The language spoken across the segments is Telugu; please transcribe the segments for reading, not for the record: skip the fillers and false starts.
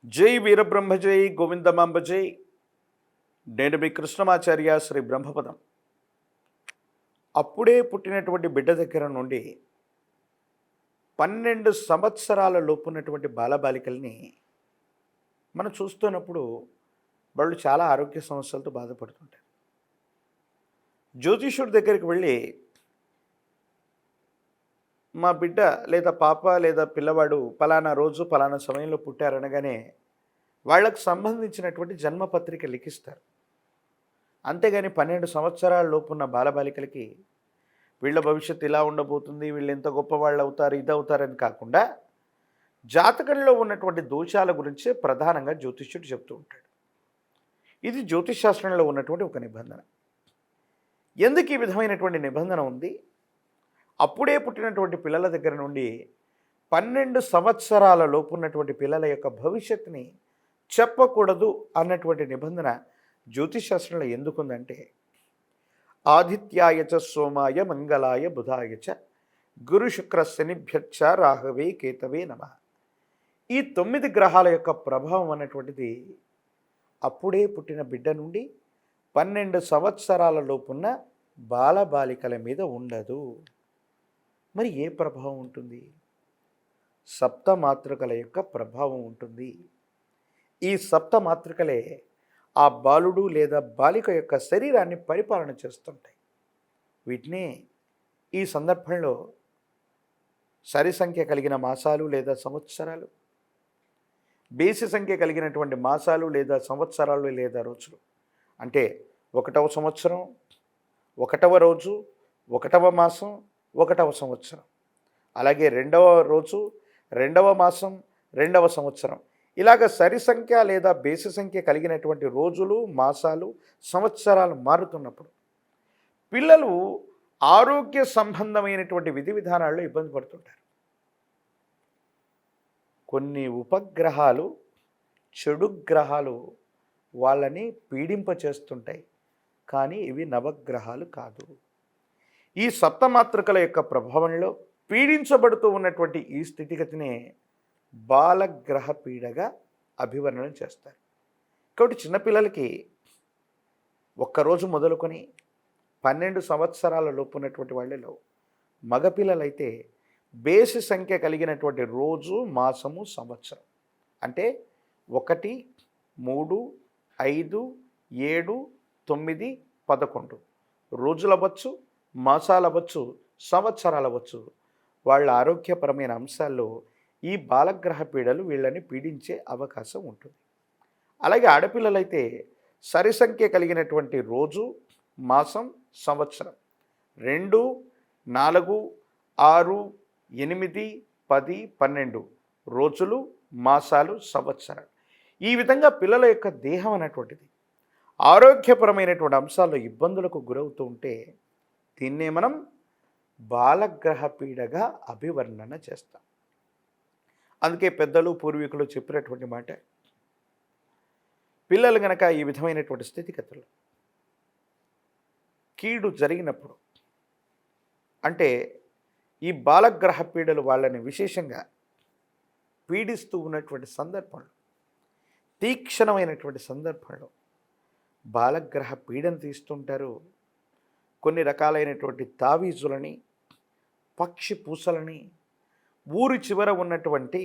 జై వీరబ్రహ్మ జై గోవిందమాంబ జై. నేను మీ కృష్ణమాచార్య శ్రీ బ్రహ్మపదం. అప్పుడే పుట్టినటువంటి బిడ్డ దగ్గర నుండి 12 సంవత్సరాల లోపున్నటువంటి బాలబాలికల్ని మనం చూస్తున్నప్పుడు వాళ్ళు చాలా ఆరోగ్య సమస్యలతో బాధపడుతుంటారు. జ్యోతిష్యుడి దగ్గరికి వెళ్ళి మా బిడ్డ లేదా పాప లేదా పిల్లవాడు పలానా రోజు పలానా సమయంలో పుట్టారనగానే వాళ్ళకు సంబంధించినటువంటి జన్మపత్రిక లిఖిస్తారు. అంతేగాని 12 సంవత్సరాల లోపున్న బాలబాలికలకి వీళ్ళ భవిష్యత్తు ఇలా ఉండబోతుంది, వీళ్ళు ఎంత గొప్పవాళ్ళు అవుతారు, ఇది అవుతారని కాకుండా జాతకంలో ఉన్నటువంటి దోషాల గురించే ప్రధానంగా జ్యోతిష్యుడు చెప్తూ ఉంటాడు. ఇది జ్యోతిష్ శాస్త్రంలో ఉన్నటువంటి ఒక నిబంధన. ఎందుకు ఈ విధమైనటువంటి నిబంధన ఉంది? అప్పుడే పుట్టినటువంటి పిల్లల దగ్గర నుండి 12 సంవత్సరాల లోపున్నటువంటి పిల్లల యొక్క భవిష్యత్తుని చెప్పకూడదు అన్నటువంటి నిబంధన జ్యోతిష్ శాస్త్రంలో ఎందుకుందంటే, ఆదిత్యాయ చ సోమాయ మంగళాయ బుధాయ చ గురు శుక్ర శనిభ్యచ్చ రాహవే కేతవే నమ. ఈ 9 గ్రహాల యొక్క ప్రభావం అన్నటువంటిది అప్పుడే పుట్టిన బిడ్డ నుండి 12 సంవత్సరాల లోపున్న బాలబాలికల మీద ఉండదు. మరి ఏ ప్రభావం ఉంటుంది? సప్తమాతృకల యొక్క ప్రభావం ఉంటుంది. ఈ సప్తమాతృకలే ఆ బాలుడు లేదా బాలిక యొక్క శరీరాన్ని పరిపాలన చేస్తుంటాయి. వీటినే ఈ సందర్భంలో సరి సంఖ్య కలిగిన మాసాలు లేదా సంవత్సరాలు, బేసి సంఖ్య కలిగినటువంటి మాసాలు లేదా సంవత్సరాలు లేదా రోజులు, అంటే 1వ సంవత్సరం, 1వ రోజు, 1వ మాసం, 1వ సంవత్సరం, అలాగే 2వ రోజు, 2వ మాసం, 2వ సంవత్సరం, ఇలాగ సరి సంఖ్య లేదా బేసి సంఖ్య కలిగినటువంటి రోజులు, మాసాలు, సంవత్సరాలు మారుతున్నప్పుడు పిల్లలు ఆరోగ్య సంబంధమైనటువంటి విధి విధానాల్లో ఇబ్బంది పడుతుంటారు. కొన్ని ఉపగ్రహాలు, చెడు గ్రహాలు వాళ్ళని పీడింపచేస్తుంటాయి, కానీ ఇవి నవగ్రహాలు కాదు. ఈ సప్తమాతృకల యొక్క ప్రభావంలో పీడించబడుతూ ఉన్నటువంటి ఈ స్థితిగతినే బాలగ్రహ పీడగా అభివర్ణనం చేస్తారు. కాబట్టి చిన్నపిల్లలకి ఒక్కరోజు మొదలుకొని 12 సంవత్సరాల లోపు ఉన్నటువంటి వాళ్ళలో మగపిల్లలైతే బేసి సంఖ్య కలిగినటువంటి రోజు, మాసము, సంవత్సరం, అంటే 1, 3, 5, 7, 9, 11 రోజులు అవ్వచ్చు, మాసాలు అవ్వచ్చు, సంవత్సరాలు అవ్వచ్చు, వాళ్ళ ఆరోగ్యపరమైన అంశాల్లో ఈ బాలగ్రహ పీడలు వీళ్ళని పీడించే అవకాశం ఉంటుంది. అలాగే ఆడపిల్లలైతే సరి సంఖ్య కలిగినటువంటి రోజు, మాసం, సంవత్సరం 2, 4, 6, 8, 10, 12 రోజులు, మాసాలు, సంవత్సరాలు, ఈ విధంగా పిల్లల యొక్క దేహం అనేటువంటిది ఆరోగ్యపరమైనటువంటి అంశాల్లో ఇబ్బందులకు గురవుతూ ఉంటే దీన్నే మనం బాలగ్రహ పీడగా అభివర్ణన చేస్తాం. అందుకే పెద్దలు, పూర్వీకులు చెప్పినటువంటి మాట, పిల్లలు గనక ఈ విధమైనటువంటి స్థితిగతులు కీడు జరిగినప్పుడు, అంటే ఈ బాలగ్రహ పీడలు వాళ్ళని విశేషంగా పీడిస్తూ ఉన్నటువంటి సందర్భంలో, తీక్షణమైనటువంటి సందర్భంలో బాలగ్రహ పీడను తీస్తుంటారు. కొన్ని రకాలైనటువంటి తావీజులని, పక్షి పూసలని, ఊరి చివర ఉన్నటువంటి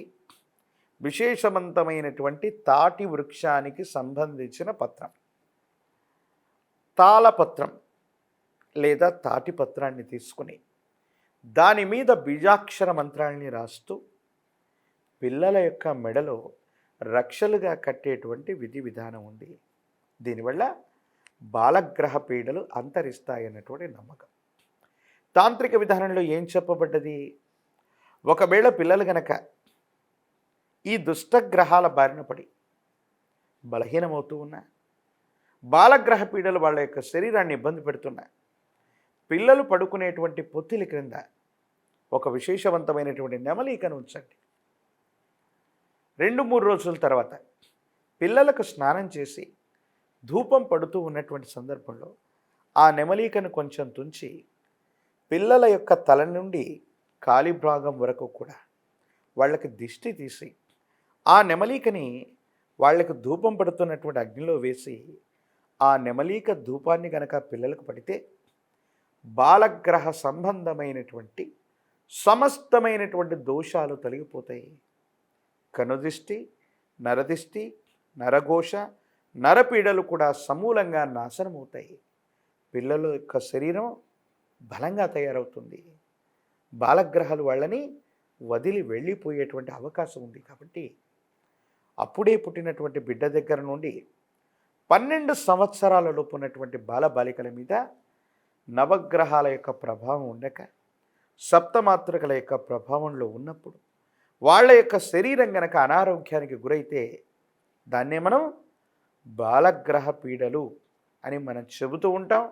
విశేషవంతమైనటువంటి తాటి వృక్షానికి సంబంధించిన పత్రం, తాళపత్రం లేదా తాటి పత్రాన్ని తీసుకుని దాని మీద బీజాక్షర మంత్రాన్ని రాస్తూ పిల్లల యొక్క మెడలో రక్షలుగా కట్టేటువంటి విధి విధానం ఉంది. దీనివల్ల బాలగ్రహ పీడలు అంతరిస్తాయన్నటువంటి నమ్మకం. తాంత్రిక విధానంలో ఏం చెప్పబడ్డది? ఒకవేళ పిల్లలు గనక ఈ దుష్టగ్రహాల బారిన పడి బలహీనమవుతూ ఉన్నా, బాలగ్రహ పీడలు వాళ్ళ యొక్క శరీరాన్ని ఇబ్బంది పెడుతున్నా, పిల్లలు పడుకునేటువంటి పొత్తిలి క్రింద ఒక విశేషవంతమైనటువంటి నెమలికను ఉంచండి. 2-3 రోజుల తర్వాత పిల్లలకు స్నానం చేసి ధూపం పడుతూ ఉన్నటువంటి సందర్భంలో ఆ నెమలికను కొంచెం తుంచి పిల్లల యొక్క తల నుండి కాలి భాగం వరకు కూడా వాళ్ళకి దిష్టి తీసి ఆ నెమలికని వాళ్ళకి ధూపం పడుతున్నటువంటి అగ్నిలో వేసి ఆ నెమలీక ధూపాన్ని గనక పిల్లలకు పడితే బాలగ్రహ సంబంధమైనటువంటి సమస్తమైనటువంటి దోషాలు తొలగిపోతాయి. కనుదిష్టి, నరదిష్టి, నరఘోష, నరపీడలు కూడా సమూలంగా నాశనమవుతాయి. పిల్లల యొక్క శరీరం బలంగా తయారవుతుంది. బాలగ్రహాలు వాళ్ళని వదిలి వెళ్ళిపోయేటువంటి అవకాశం ఉంది. కాబట్టి అప్పుడే పుట్టినటువంటి బిడ్డ దగ్గర నుండి 12 సంవత్సరాల లోపు ఉన్నటువంటి బాలబాలికల మీద నవగ్రహాల యొక్క ప్రభావం ఉండక సప్తమాతృకల యొక్క ప్రభావంలో ఉన్నప్పుడు వాళ్ళ యొక్క శరీరం గనక అనారోగ్యానికి గురైతే దాన్నే మనం బాలగ్రహ పీడలు అని మనం చెబుతూ ఉంటాం.